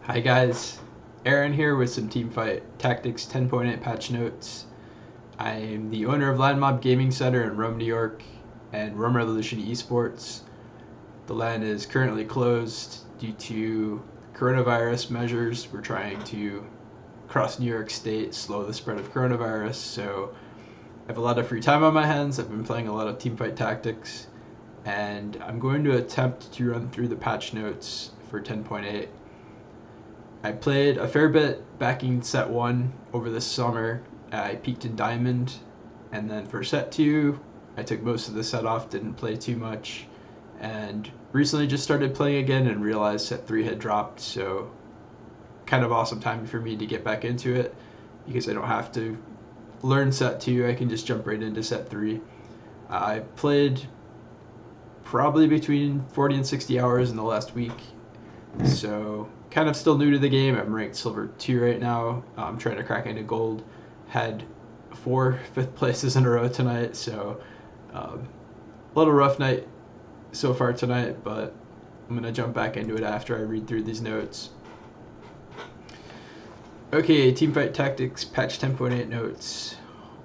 Hi guys, Aaron here with some Teamfight Tactics 10.8 patch notes. I am the owner of LAN Mob Gaming Center in Rome, New York, and Rome Revolution Esports. The LAN is currently closed due to coronavirus measures. We're trying to, across New York State, slow the spread of coronavirus, so I have a lot of free time on my hands. I've been playing a lot of Teamfight Tactics, and I'm going to attempt to run through the patch notes for 10.8. I played a fair bit back in set 1 over the summer. I peaked in Diamond, and then for set 2 I took most of the set off, didn't play too much, and recently just started playing again and realized set 3 had dropped, so kind of awesome time for me to get back into it because I don't have to learn set 2, I can just jump right into set 3. I played probably between 40 and 60 hours in the last week, so kind of still new to the game. I'm ranked silver 2 right now. I'm trying to crack into gold. Had 4 5th places in a row tonight, so a little rough night so far tonight, but I'm going to jump back into it after I read through these notes. Okay, Teamfight Tactics patch 10.8 notes.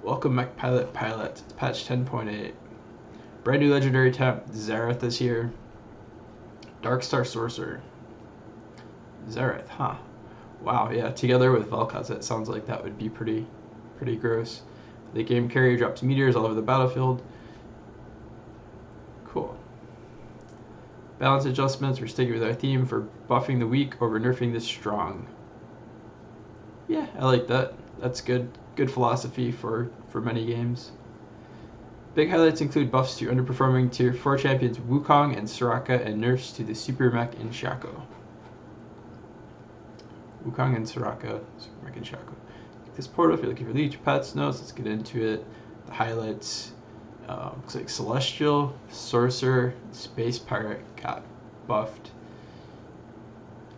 Welcome Mech Pilot. It's patch 10.8. Brand new legendary temp, Xerath is here. Darkstar Sorcerer. Xerath, huh? Wow, yeah, together with Vel'Koz, it sounds like that would be pretty gross. The game carry drops meteors all over the battlefield. Cool. Balance adjustments, we're sticking with our theme for buffing the weak over nerfing the strong. Yeah, I like that. That's good philosophy for many games. Big highlights include buffs to underperforming tier 4 champions Wukong and Soraka, and nerfs to the super mech in Shaco. Wukong and Soraka, super mech in Shaco. This portal, if you're looking for leech pets, notes, let's get into it. The highlights, looks like Celestial, Sorcerer, Space Pirate got buffed.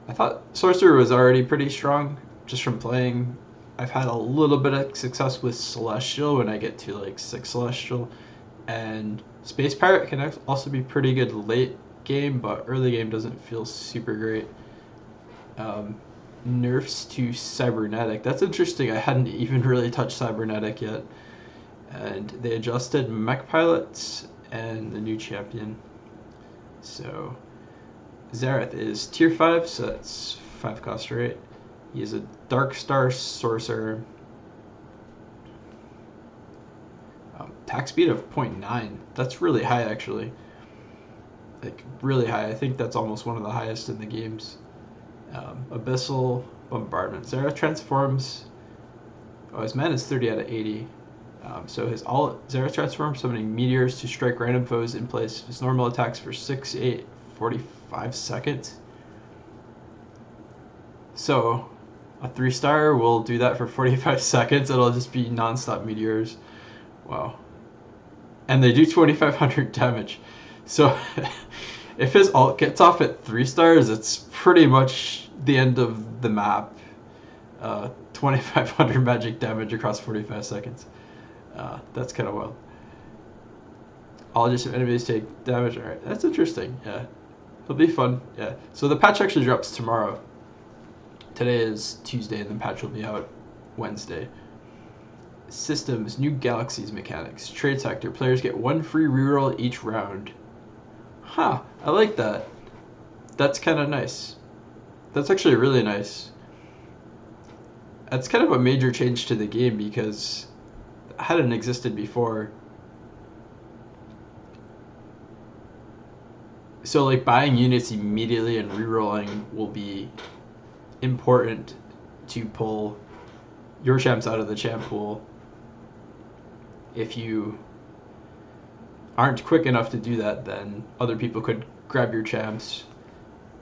I thought Sorcerer was already pretty strong just from playing. I've had a little bit of success with Celestial when I get to like 6 Celestial, and Space Pirate can also be pretty good late game, but early game doesn't feel super great. Nerfs to Cybernetic. That's interesting. I hadn't even really touched Cybernetic yet. And they adjusted mech pilots and the new champion. So Xerath is tier 5, so that's 5 cost rate. He is a Darkstar Sorcerer. Attack speed of 0.9. That's really high, actually. Like, really high. I think that's almost one of the highest in the games. Abyssal Bombardment. Xerath transforms. Oh, his mana is 30 out of 80. So his Xerath transforms, summoning meteors to strike random foes in place. His normal attacks for 6, 8, 45 seconds. So a 3-star will do that for 45 seconds. It'll just be non-stop meteors. Wow. And they do 2,500 damage. So if his ult gets off at 3 stars, it's pretty much the end of the map. 2,500 magic damage across 45 seconds. That's kind of wild. All just enemies take damage. Alright, that's interesting. Yeah. It'll be fun. Yeah. So the patch actually drops tomorrow. Today is Tuesday, and the patch will be out Wednesday. Systems, new galaxies mechanics. Trade sector, players get 1 free reroll each round. Huh, I like that. That's kind of nice. That's actually really nice. That's kind of a major change to the game because it hadn't existed before. So like buying units immediately and rerolling will be important to pull your champs out of the champ pool. If you aren't quick enough to do that, then other people could grab your champs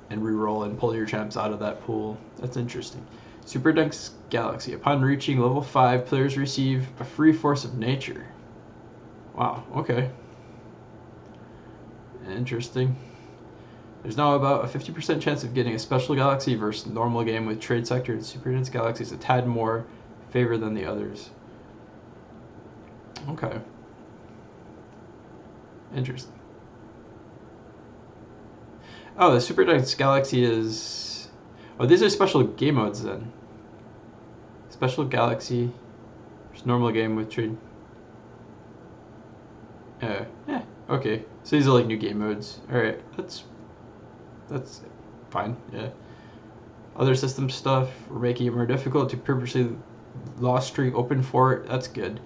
and reroll and pull your champs out of that pool. That's interesting. Super Dense Galaxy. Upon reaching level 5, players receive a free Force of Nature. Wow, okay. Interesting. There's now about a 50% chance of getting a special galaxy versus normal game, with Trade Sector and Super Dense Galaxies a tad more favor than the others. Okay. Interesting. Oh, the Super Dense Galaxy is... Oh, these are special game modes then. Special Galaxy. There's normal game with trade. Yeah, okay. So these are like new game modes. Alright, that's fine, yeah. Other system stuff, we're making it more difficult to purposely lost streak open fort. That's good.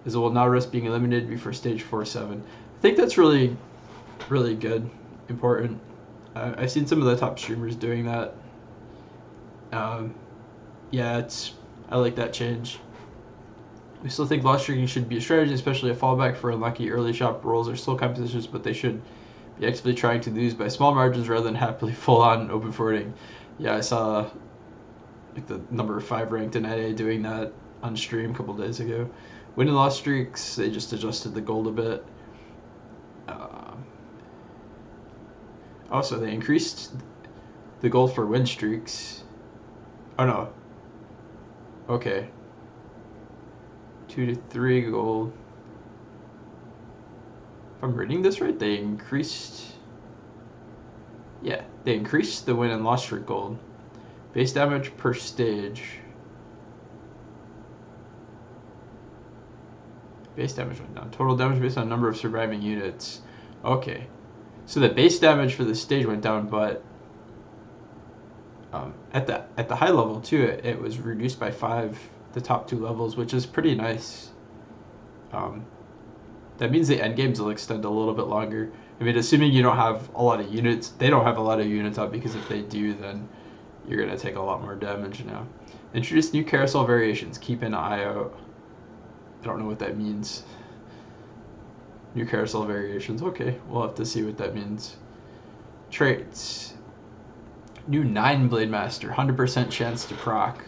As it will now risk being eliminated before stage 4-7. I think that's really, really good. Important. I've seen some of the top streamers doing that. Yeah, I like that change. We still think lost streaking should be a strategy, especially a fallback for unlucky early shop rolls or slow competitions, but they should be actively trying to lose by small margins rather than happily full-on open forwarding. Yeah, I saw like the number 5 ranked in NA doing that on stream a couple days ago. Win and loss streaks, they just adjusted the gold a bit. Also, they increased the gold for win streaks. Oh no. Okay. 2 to 3 gold. If I'm reading this right, they increased. Yeah, they increased the win and loss streak gold. Base damage per stage. Base damage went down. Total damage based on number of surviving units. Okay. So the base damage for the stage went down, but at the high level too, it was reduced by 5. The top 2 levels, which is pretty nice. That means the end games will extend a little bit longer. I mean, assuming you don't have a lot of units, they don't have a lot of units up, because if they do, then you're gonna take a lot more damage now. Introduce new carousel variations. Keep an eye out. I don't know what that means. New carousel variations. Okay, we'll have to see what that means. Traits. New 9 Blade Master. 100% chance to proc.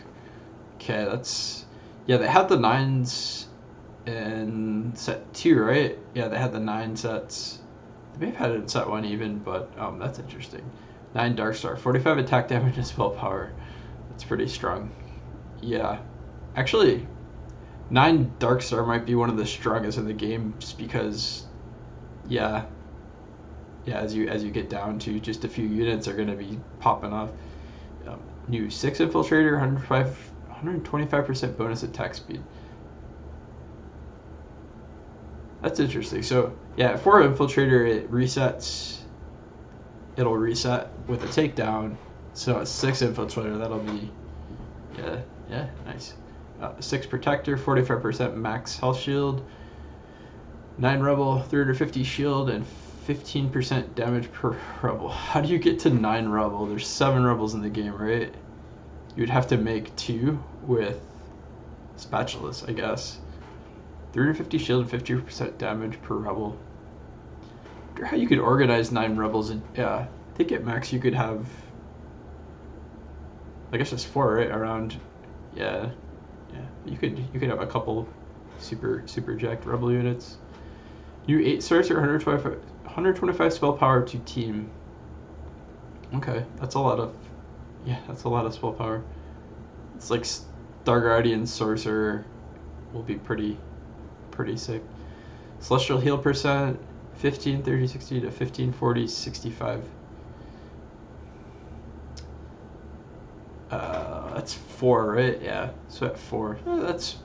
Okay, that's... Yeah, they had the 9s in set 2, right? Yeah, they had the 9 sets. They may have had it in set 1 even, but that's interesting. 9 Darkstar. 45 attack damage and spell power. That's pretty strong. Yeah. Actually, 9 Darkstar might be one of the strongest in the game, just because... Yeah, as you get down to just a few units are going to be popping off. New 6 Infiltrator, 125% bonus attack speed. That's interesting. So yeah, for Infiltrator, it resets. It'll reset with a takedown. So at 6 Infiltrator, that'll be yeah, nice. 6 Protector, 45% max health shield. 9 Rebel, 350 shield, and 15% damage per Rebel. How do you get to 9 Rebel? There's 7 Rebels in the game, right? You'd have to make 2 with Spatulas, I guess. 350 shield and 50% damage per Rebel. I wonder how you could organize 9 Rebels. And yeah, I think at max you could have, I guess just 4, right? Around, yeah. You could have a couple super jacked Rebel units. New 8 Sorcerer, 125 spell power to team. Okay, that's a lot of spell power. It's like Star Guardian Sorcerer will be pretty sick. Celestial heal percent, 15, 30, 60 to 15, 40, 65. That's 4, right? Yeah, so at 4. That's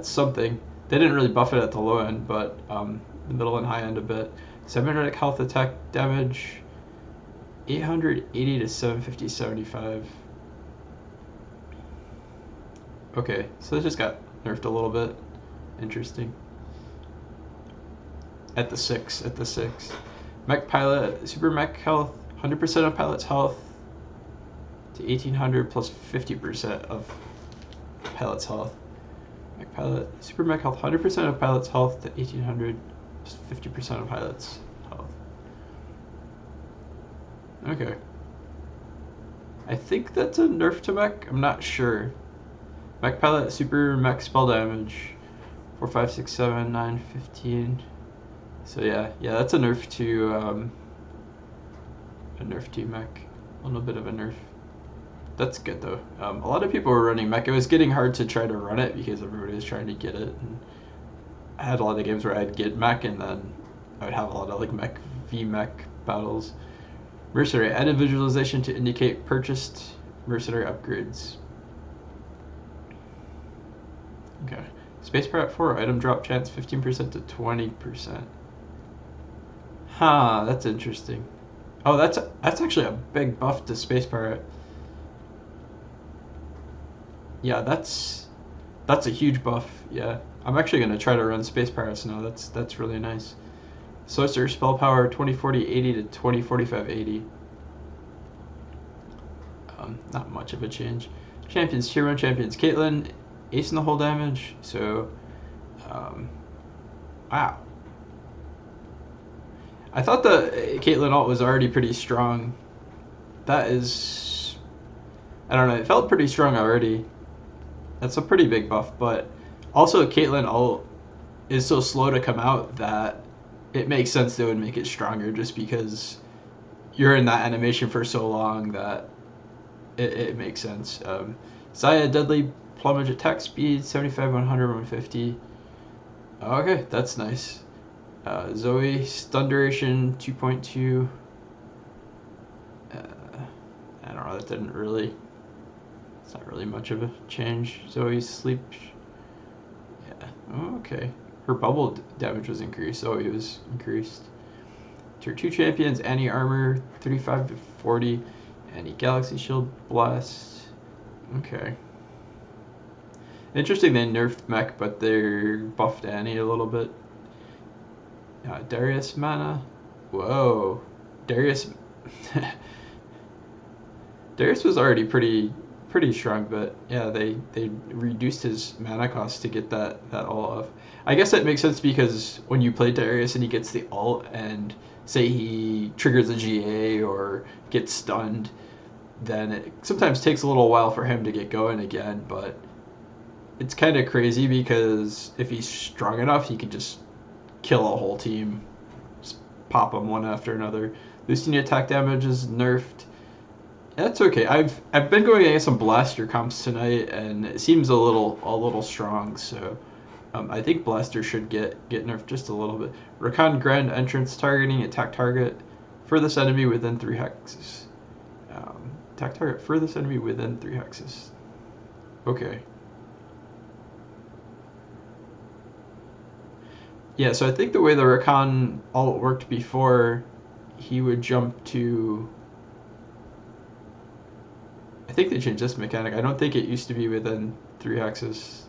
something. They didn't really buff it at the low end, but the middle and high end a bit. 700 health attack damage, 880 to 750, 75. Okay, so it just got nerfed a little bit. Interesting. At the 6. Mech Pilot, Super Mech health, 100% of pilot's health to 1800 plus 50% of pilot's health. Mech Pilot, Super Mech health, 100% of pilot's health to 1800 plus 50% of pilot's health. Okay. I think that's a nerf to Mech. I'm not sure. Mech Pilot, Super Mech spell damage, 4, 5, 6, 7, 9, 15. So yeah, that's a nerf to Mech. A little bit of a nerf. That's good though. A lot of people were running Mech. It was getting hard to try to run it because everybody was trying to get it. And I had a lot of games where I'd get Mech and then I would have a lot of like Mech v Mech battles. Mercenary, added visualization to indicate purchased Mercenary upgrades. Okay. Space Pirate 4, item drop chance 15% to 20%. Huh, that's interesting. Oh, that's actually a big buff to Space Pirate. Yeah, that's a huge buff. Yeah, I'm actually gonna try to run Space Pirates now. That's really nice. Sorcerer spell power 2040 80 to 2045 80. Not much of a change. Champions, tier 1 champions. Caitlyn, ace in the hole damage. So, wow. I thought the Caitlyn ult was already pretty strong. That is, I don't know, it felt pretty strong already. That's a pretty big buff, but also Caitlyn ult is so slow to come out that it makes sense they would make it stronger just because you're in that animation for so long that it makes sense. Saya, deadly plumage attack speed, 75, 100, 150. Okay, that's nice. Zoe, stun duration, 2.2. I don't know, that didn't really, it's not really much of a change. Zoe's sleep, yeah, oh, okay. Her bubble damage was increased, Zoe was increased. Tier 2 champions, Annie armor, 35 to 40. Annie galaxy shield blast. Okay. Interesting they nerfed mech, but they're buffed Annie a little bit. Darius mana. Whoa. Darius Darius was already pretty strong, but yeah, they reduced his mana cost to get that ult off. I guess that makes sense because when you play Darius and he gets the ult and say he triggers a GA or gets stunned, then it sometimes takes a little while for him to get going again, but it's kind of crazy because if he's strong enough, he can just kill a whole team, just pop them one after another. Boosting attack damage is nerfed. That's okay. I've been going against some Blaster comps tonight, and it seems a little strong. So I think Blaster should get nerfed just a little bit. Rakan Grand Entrance targeting attack target furthest enemy within 3 hexes. Attack target furthest enemy within 3 hexes. Okay. Yeah, so I think the way the Rakan ult worked before, he would jump to... I think they changed this mechanic. I don't think it used to be within 3 hexes.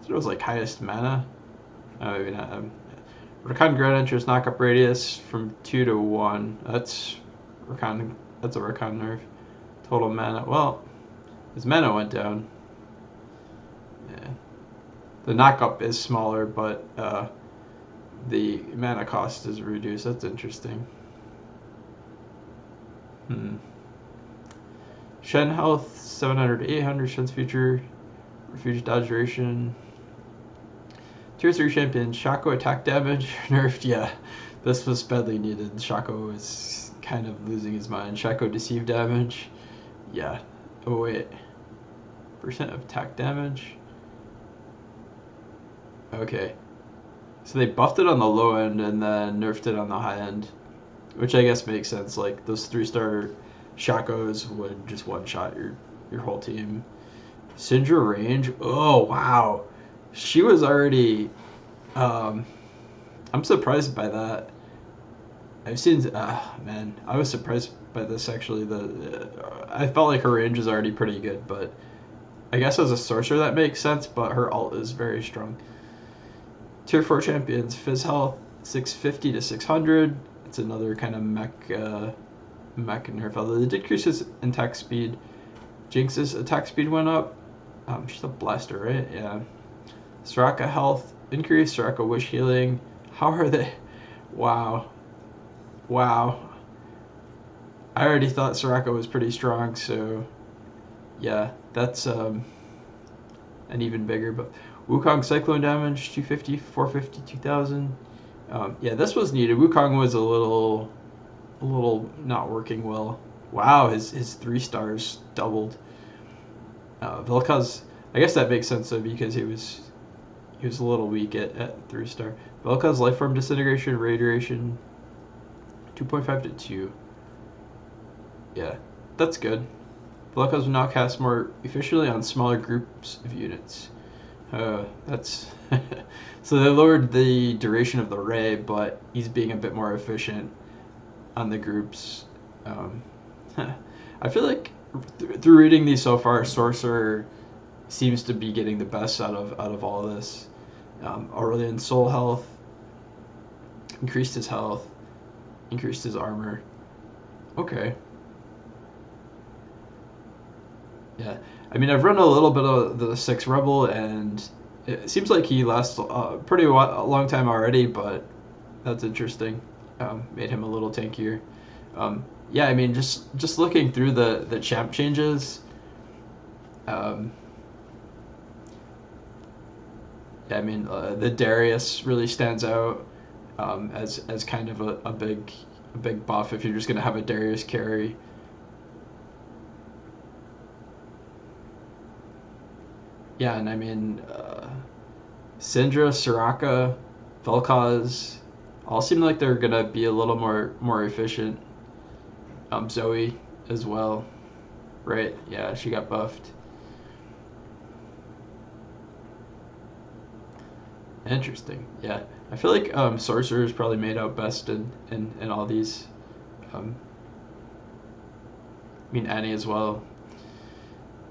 It was like highest mana. Oh, maybe not. Rakan Grand Entrance knockup radius from 2 to 1. That's Rakan. That's a Rakan nerf. Total mana. Well, his mana went down. Yeah. The knockup is smaller, but the mana cost is reduced. That's interesting. Shen health 700 to 800. Shen's future refuge dodge duration. Tier 3 champion Shaco attack damage nerfed. Yeah, this was badly needed. Shaco is kind of losing his mind. Shaco deceive damage. Yeah. Oh wait. Percent of attack damage. Okay. So they buffed it on the low end and then nerfed it on the high end, which I guess makes sense. Like those 3-star Shacos would just one-shot your whole team. Syndra range. Oh wow, she was already. I'm surprised by that. I've seen. Man, I was surprised by this actually. I felt like her range is already pretty good, but I guess as a sorcerer that makes sense. But her ult is very strong. Tier 4 champions, Fizz health 650 to 600. It's another kind of mech nerf. Although it decreases attack speed. Jinx's attack speed went up. She's a blaster, right? Yeah. Soraka health increase. Soraka wish healing. How are they? Wow. Wow. I already thought Soraka was pretty strong, so yeah, that's an even bigger. But Wukong cyclone damage 250, 450, 2000. Yeah, this was needed. Wukong was a little not working well. Wow, his 3 stars doubled. Vel'Koz, I guess that makes sense though because he was a little weak at 3-star. Vel'Koz life form disintegration radiation 2.5 to 2. Yeah, that's good. Velocos will now cast more efficiently on smaller groups of units. That's so they lowered the duration of the ray, but he's being a bit more efficient on the groups. I feel like through reading these so far, Sorcerer seems to be getting the best out of all of this. Aurelian soul health, increased his health, increased his armor. Okay. Yeah, I mean, I've run a little bit of the 6 Rebel, and it seems like he lasts a long time already, but that's interesting. Made him a little tankier. Yeah, I mean, just looking through the champ changes, yeah, I mean, the Darius really stands out as kind of a big buff if you're just gonna have a Darius carry. Yeah, and I mean, Syndra, Soraka, Vel'Koz all seem like they're gonna be a little more efficient. Zoe as well, right? Yeah, she got buffed. Interesting. Yeah, I feel like Sorcerer is probably made out best in all these. I mean, Annie as well.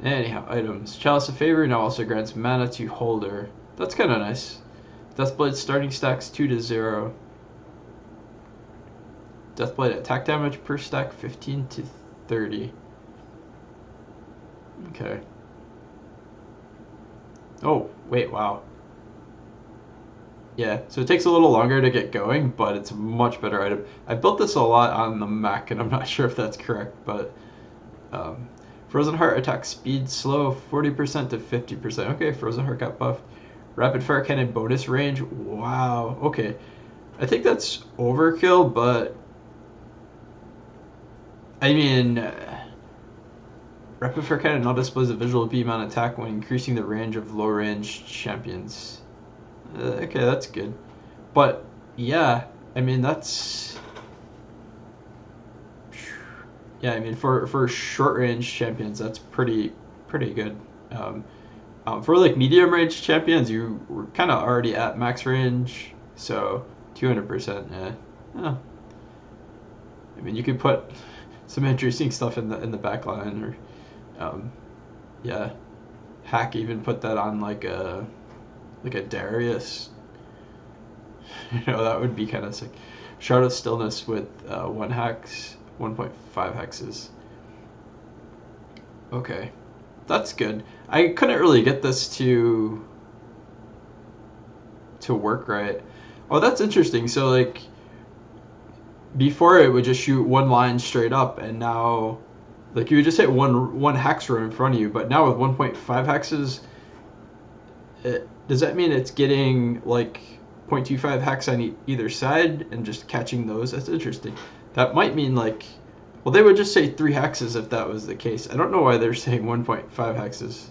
Anyhow, items. Chalice of Favor now also grants mana to holder. That's kind of nice. Deathblade starting stacks 2 to 0. Deathblade attack damage per stack 15 to 30. Okay. Oh, wait, wow. Yeah, so it takes a little longer to get going, but it's a much better item. I built this a lot on the Mac, and I'm not sure if that's correct, but Frozen Heart attack speed slow 40% to 50%. Okay, Frozen Heart got buffed. Rapid Fire Cannon bonus range. Wow. Okay. I think that's overkill, but I mean, Rapid Fire Cannon now displays a visual beam on attack when increasing the range of low range champions. Okay, that's good. But yeah, I mean that's yeah, I mean for short range champions, that's pretty good. For like medium range champions, you were kind of already at max range, so 200%. Yeah. Oh. I mean, you could put some interesting stuff in the back line, or yeah, Hack even put that on like a Darius. You know, that would be kind of sick. Shard of Stillness with 1 hex, 1.5 hexes. Okay, that's good. I couldn't really get this to work right. Oh, that's interesting. So like before it would just shoot 1 line straight up, and now like you would just hit one hex row in front of you, but now with 1.5 hexes, does that mean it's getting like 0.25 hex on either side and just catching those? That's interesting. That might mean like, well, they would just say 3 hexes if that was the case. I don't know why they're saying 1.5 hexes.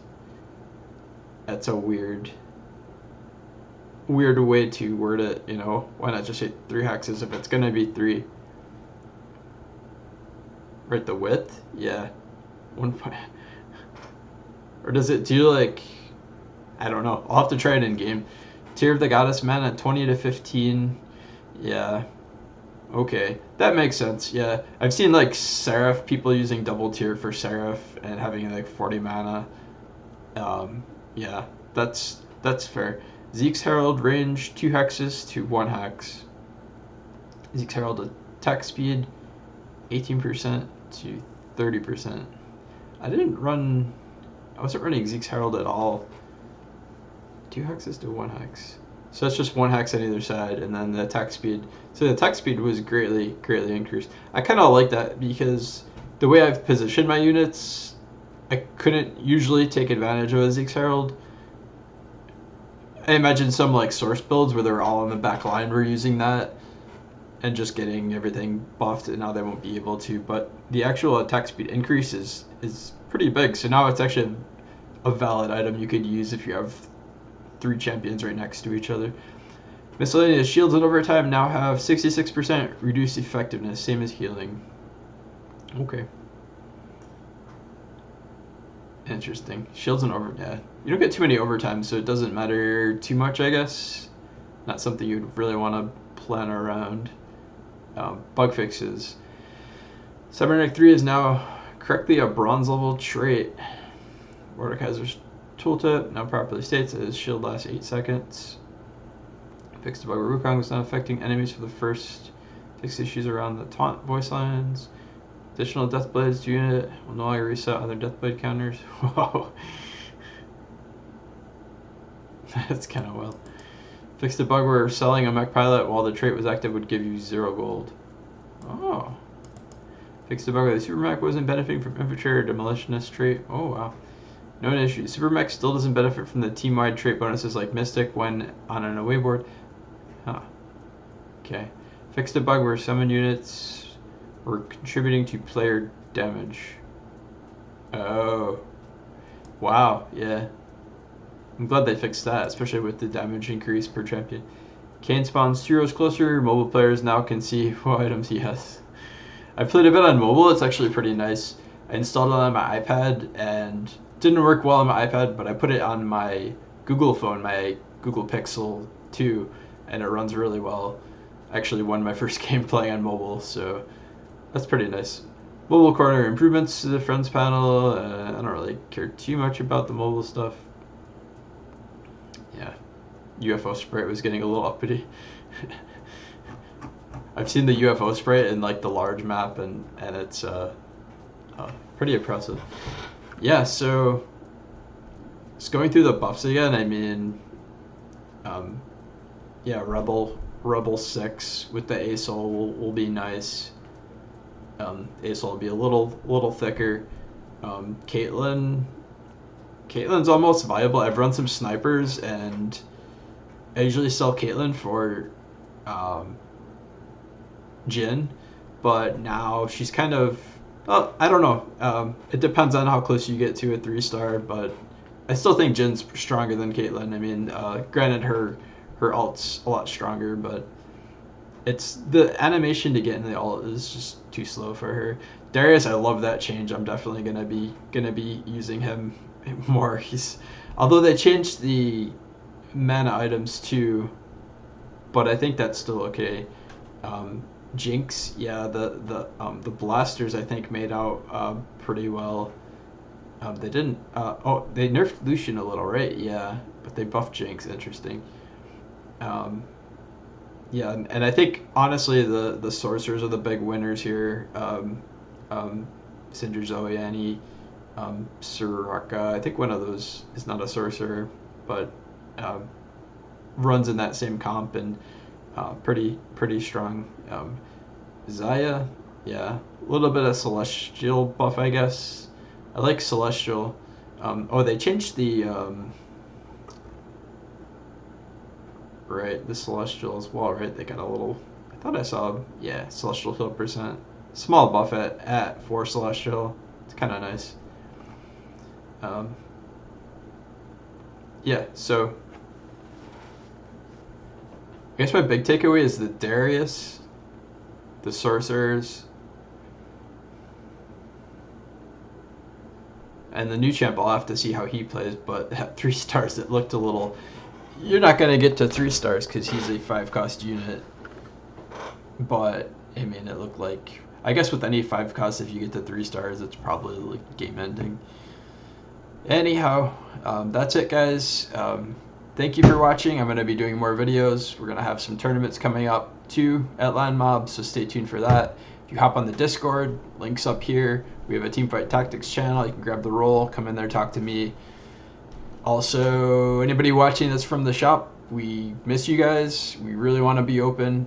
That's a weird way to word it, you know. Why not just say 3 hexes if it's gonna be 3? Right, the width? Yeah. 1 point. Or does it do like, I don't know. I'll have to try it in game. Tear of the Goddess mana 20 to 15. Yeah. Okay. That makes sense. Yeah. I've seen like Xerath, people using double tier for Xerath and having like 40 mana. Yeah. That's fair. Zeke's Herald range 2 hexes to 1 hex. Zeke's Herald attack speed 18% to 30%. I wasn't running Zeke's Herald at all. 2 hexes to 1 hex. So that's just 1 hex on either side, and then the attack speed. So the attack speed was greatly increased. I kind of like that because the way I've positioned my units, I couldn't usually take advantage of a Zeke's Herald. I imagine some like source builds where they're all on the back line were using that and just getting everything buffed, and now they won't be able to. But the actual attack speed increase is pretty big, so now it's actually a valid item you could use if you have 3 champions right next to each other. Miscellaneous shields and overtime now have 66% reduced effectiveness, same as healing. Okay. Interesting. Shields and over. Yeah, you don't get too many overtimes, so it doesn't matter too much, I guess. Not something you'd really want to plan around. Bug fixes. Cybernetic 3 is now correctly a bronze level trait. Mordekaiser's tooltip now properly states that his shield lasts 8 seconds. Fixed the bug where Wukong was not affecting enemies for the first. Fixed issues around the taunt voice lines. Additional death blades to unit will no longer reset other death blade counters. Whoa. That's kind of wild. Fixed the bug where selling a mech pilot while the trait was active would give you 0 gold. Oh. Fixed the bug where the super mech wasn't benefiting from infantry or demolitionist trait. Oh wow. No issue. Super mech still doesn't benefit from the team-wide trait bonuses like Mystic when on an away board. Huh. Okay. Fixed the bug where summon units were contributing to player damage. Oh. Wow, yeah. I'm glad they fixed that, especially with the damage increase per champion. Kane spawns 2 rows closer. Mobile players now can see what items he has. I played a bit on mobile. It's actually pretty nice. I installed it on my iPad and didn't work well on my iPad, but I put it on my Google phone, my Google Pixel 2, and it runs really well. I actually won my first game playing on mobile, so that's pretty nice. Mobile corner improvements to the friends panel. I don't really care too much about the mobile stuff. Yeah, UFO sprite was getting a little uppity. I've seen the UFO sprite in like the large map, and it's pretty impressive. Yeah, so just going through the buffs again. I mean, yeah, Rebel 6 with the ASOL will be nice. ASOL will be a little thicker. Caitlyn's almost viable. I've run some snipers, and I usually sell Caitlyn for Jin, but now she's kind of, well, I don't know. It depends on how close you get to a 3-star, but I still think Jin's stronger than Caitlyn. I mean, granted her ult's a lot stronger, but it's the animation to get in the ult is just too slow for her. Darius, I love that change. I'm definitely gonna be using him more. Although they changed the mana items too, but I think that's still okay. Jinx, yeah, the blasters I think made out pretty well. They didn't. Oh, they nerfed Lucian a little, right? Yeah, but they buffed Jinx. Interesting. Yeah, and I think honestly the sorcerers are the big winners here. Syndra, Zoe, Annie, Soraka. I think one of those is not a sorcerer, but runs in that same comp and pretty strong. Xayah, yeah, a little bit of celestial buff, I guess. I like celestial. Oh, they changed the right, the celestial as well, right? They got a little, I thought I saw, yeah, celestial heal %. Small buff at 4 celestial. It's kind of nice. Yeah, so I guess my big takeaway is that Darius, the sorcerers, and the new champ, I'll have to see how he plays, but at 3 stars it looked a little, you're not going to get to 3 stars because he's a 5-cost unit, but I mean it looked like, I guess with any 5-cost, if you get to 3 stars it's probably like game ending. Anyhow, that's it guys. Thank you for watching. I'm going to be doing more videos. We're going to have some tournaments coming up too at LAN Mob, so stay tuned for that. If you hop on the Discord, links up here. We have a Teamfight Tactics channel. You can grab the role, come in there, talk to me. Also, anybody watching that's from the shop, we miss you guys. We really want to be open.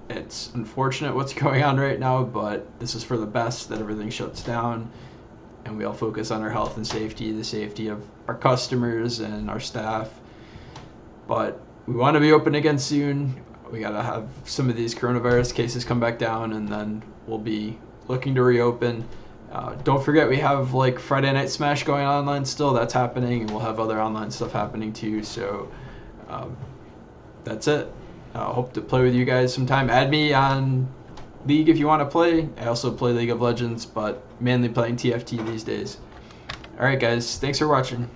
It's unfortunate what's going on right now, but this is for the best, that everything shuts down and we all focus on our health and safety, the safety of our customers and our staff. But we want to be open again soon. We got to have some of these coronavirus cases come back down, and then we'll be looking to reopen. Don't forget, we have like Friday Night Smash going online still. That's happening, and we'll have other online stuff happening too. So that's it. Hope to play with you guys sometime. Add me on League if you want to play. I also play League of Legends, but mainly playing TFT these days. Alright guys, thanks for watching.